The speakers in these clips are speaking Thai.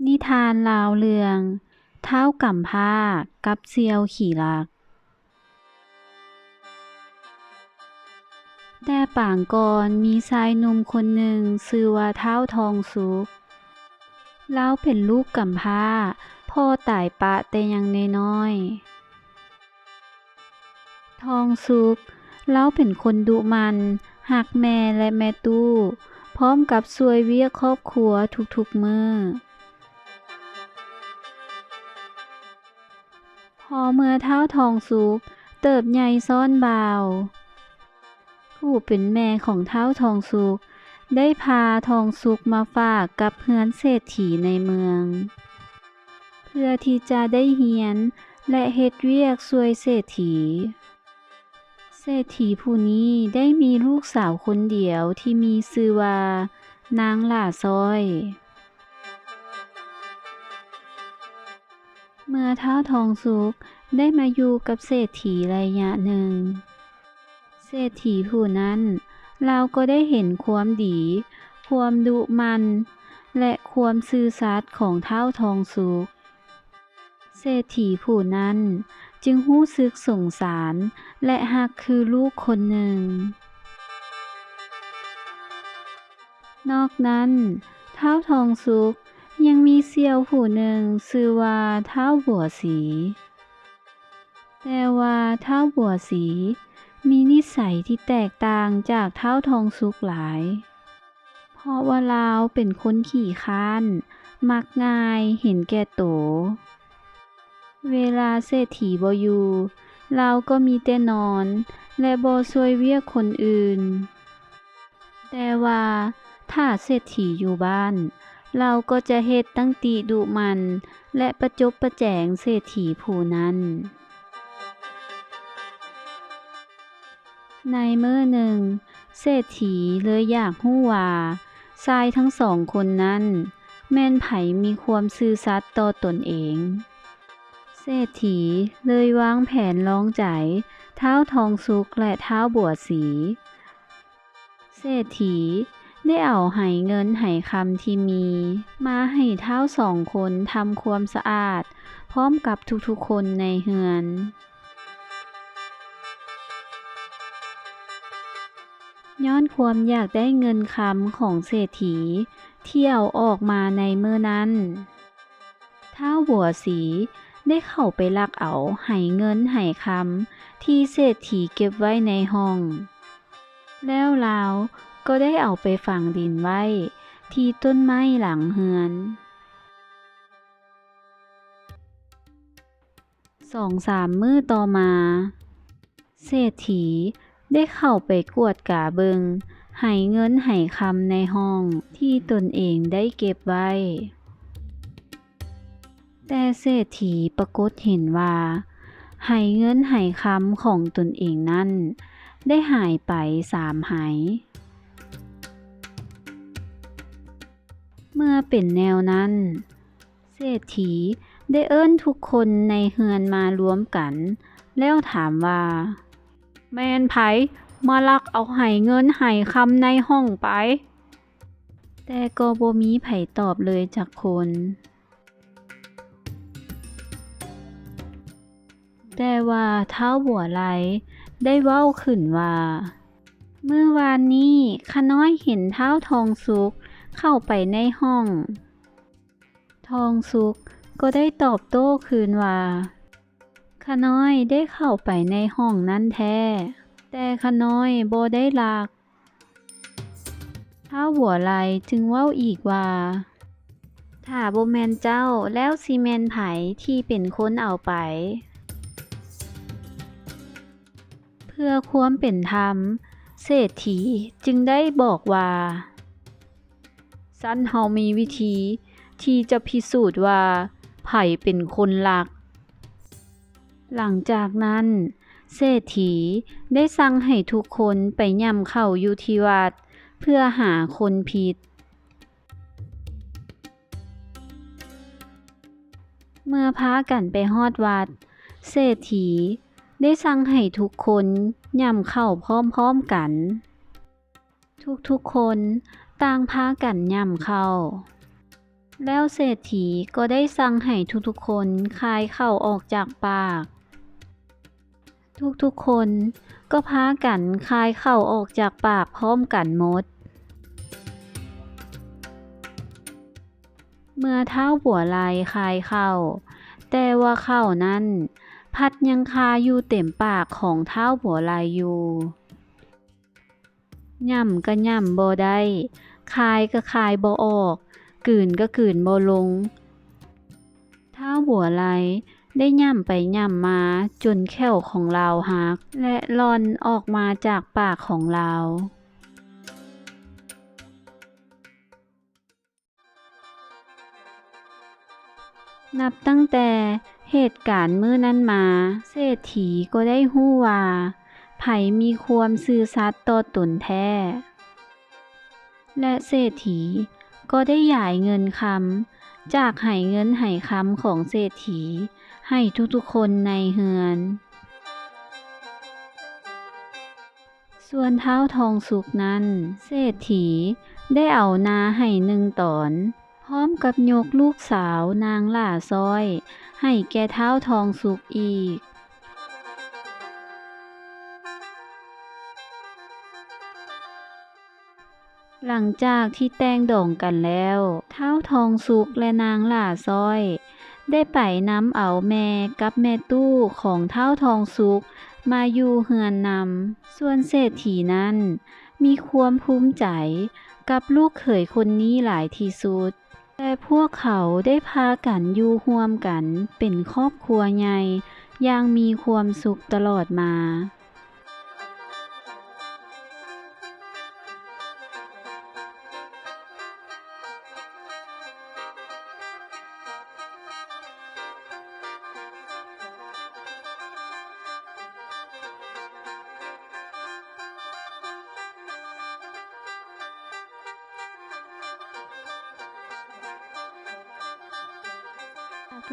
นิทานลาวเรื่องท้าวกำพร้ากับเสี่ยวขี่ลักแต่ปางก่อนมีชายหนุ่มคนหนึ่งชื่อว่าท้าวทองสุกเลาเป็นลูกกำพร้าพ่อตายปะแต่ยังน้อยๆทองสุกเลาเป็นคนดุมันรักแม่และแม่ตู้พร้อมกับช่วยเวียกครอบครัวทุกๆมื้อพอเมื่อท้าวทองสุกเติบใหญ่ซ้อนบ่าว ผู้เป็นแม่ของท้าวทองสุกได้พาทองสุกมาฝากกับเฮือนเศรษฐีในเมืองเพื่อที่จะได้เรียนและเฮ็ดเวียกช่วยเศรษฐีเศรษฐีผู้นี้ได้มีลูกสาวคนเดียวที่มีชื่อว่านางหล้าซ้อยเมื่อท้าวทองสุกได้มาอยู่กับเศรษฐีระยะหนึ่งเศรษฐีผู้นั้นเราก็ได้เห็นความดีความดุมันและความซื่อสัตย์ของท้าวทองสุกเศรษฐีผู้นั้นจึงรู้สึกสงสารและรักคือลูกคนหนึ่งนอกนั้นท้าวทองสุกยังมีเสี่ยวผู้หนึ่งชื่อว่าท้าวบัวสีแต่ว่าท้าวบัวสีมีนิสัยที่แตกต่างจากท้าวทองสุกหลายเพราะว่าเลาเป็นคนขี้คร้านมักง่ายเห็นแก่โตวเวลาเศรษฐีบ่อยู่เลาก็มีแต่นอนและบ่ช่วยเวียกคนอื่นแต่ว่าถ้าเศรษฐีอยู่บ้านเราก็จะเฮ็ดตั้งติดุมันและประจบประแจงเศรษฐีผู้นั้นในมื้อหนึ่งเศรษฐีเลยอยากรู้ว่าชายทั้งสองคนนั้นแม่นไผมีความซื่อสัตย์ต่อตนเองเศรษฐีเลยวางแผนลองใจท้าวทองสุกและท้าวบัวสีเศรษฐีได้เอาไหเงินไหคำที่มีมาให้ท้าวสองคนทำความสะอาดพร้อมกับทุกๆคนในเรือนย้อนความอยากได้เงินคำของเศรษฐีที่เอาออกมาในมื้อนั้นท้าวบัวสีได้เข้าไปลักเอาไหเงินไหคำที่เศรษฐีเก็บไว้ในห้องแล้วลาวก็ได้เอาไปฝังดินไว้ที่ต้นไม้หลังเรือน2-3มื้อต่อมาเศรษฐีได้เข้าไปกวดกาเบิงไหเงินไหคำในห้องที่ตนเองได้เก็บไว้แต่เศรษฐีปรากฏเห็นว่าไหเงินไหคำของตนเองนั้นได้หายไป3ไหเมื่อเป็นแนวนั้นเศรษฐีได้เอิ้นทุกคนในเรือนมารวมกันแล้วถามว่าแม่นไผมาลักเอาไหเงินไหคำในห้องไปแต่ก็บ่มีไผตอบเลยจักคนแต่ว่าท้าวบัวไลได้เว้าขึ้นว่ามื้อวานนี้ข้าน้อยเห็นท้าวทองสุกเข้าไปในห้องทองสุกก็ได้ตอบโต้คืนว่าข้าน้อยได้เข้าไปในห้องนั้นแท้แต่ข้าน้อยบ่ได้ลักท้าวบัวไลจึงเว้าอีกว่าถ้าบ่แม่นเจ้าแล้วสิแม่นไผที่เป็นคนเอาไปเพื่อความเป็นธรรมเศรษฐีจึงได้บอกว่าซั้นเฮามีวิธีที่จะพิสูจน์ว่าไผเป็นคนลักหลังจากนั้นเศรษฐีได้สั่งให้ทุกคนไปย่ำข้าวอยู่ที่วัดเพื่อหาคนผิดเมื่อพากันไปฮอดวัดเศรษฐีได้สั่งให้ทุกคนย่ำข้าวพร้อมๆกันทุกๆคนต่างพากันย่ำข้าว แล้วเศรษฐีก็ได้สั่งให้ทุกๆคนคายข้าวออกจากปาก ทุกๆคนก็พากันคายข้าวออกจากปากพร้อมกันหมด เมื่อท้าวบัวไลคายข้าวแต่ว่าข้าวนั้นพัดยังคาอยู่เต็มปากของท้าวบัวไลอยู่ย่ำก็ย่ำบ่ได้คายก็คายบ่ออกกลืนก็กลืนบ่ลงท้าวบัวไลได้ย่ำไปย่ำมาจนแข้วของเราหักและร่อนออกมาจากปากของเรานับตั้งแต่เหตุการณ์มื้อนั้นมาเศรษฐีก็ได้ฮู้ว่าไผมีความซื่อสัตย์ต่อตนแท้และเศรษฐีก็ได้ย้ายเงินคำจากให้เงินให้คำของเศรษฐีให้ทุกๆคนในเฮือนส่วนท้าวทองสุกนั้นเศรษฐีได้เอานาให้1 ตอนพร้อมกับยกลูกสาวนางล่าซ้อยให้แก่ท้าวทองสุกอีกหลังจากที่แต่งดองกันแล้วท้าวทองสุกและนางล่าซ้อยได้ไปนำเอาแม่กับแม่ตู้ของท้าวทองสุกมาอยู่เฮือนนำส่วนเศรษฐีนั้นมีความภูมิใจกับลูกเขยคนนี้หลายที่สุดแต่พวกเขาได้พากันอยู่ร่วมกันเป็นครอบครัวใหญ่อย่างมีความสุขตลอดมา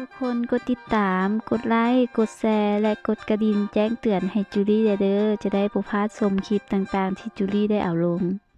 ทุกคนกดติดตามกดไลค์กดแชร์และกดกระดิ่งแจ้งเตือนให้จูลี่เด้อจะได้บ่พลาดชมคลิปต่างๆที่จูลี่ได้เอาลง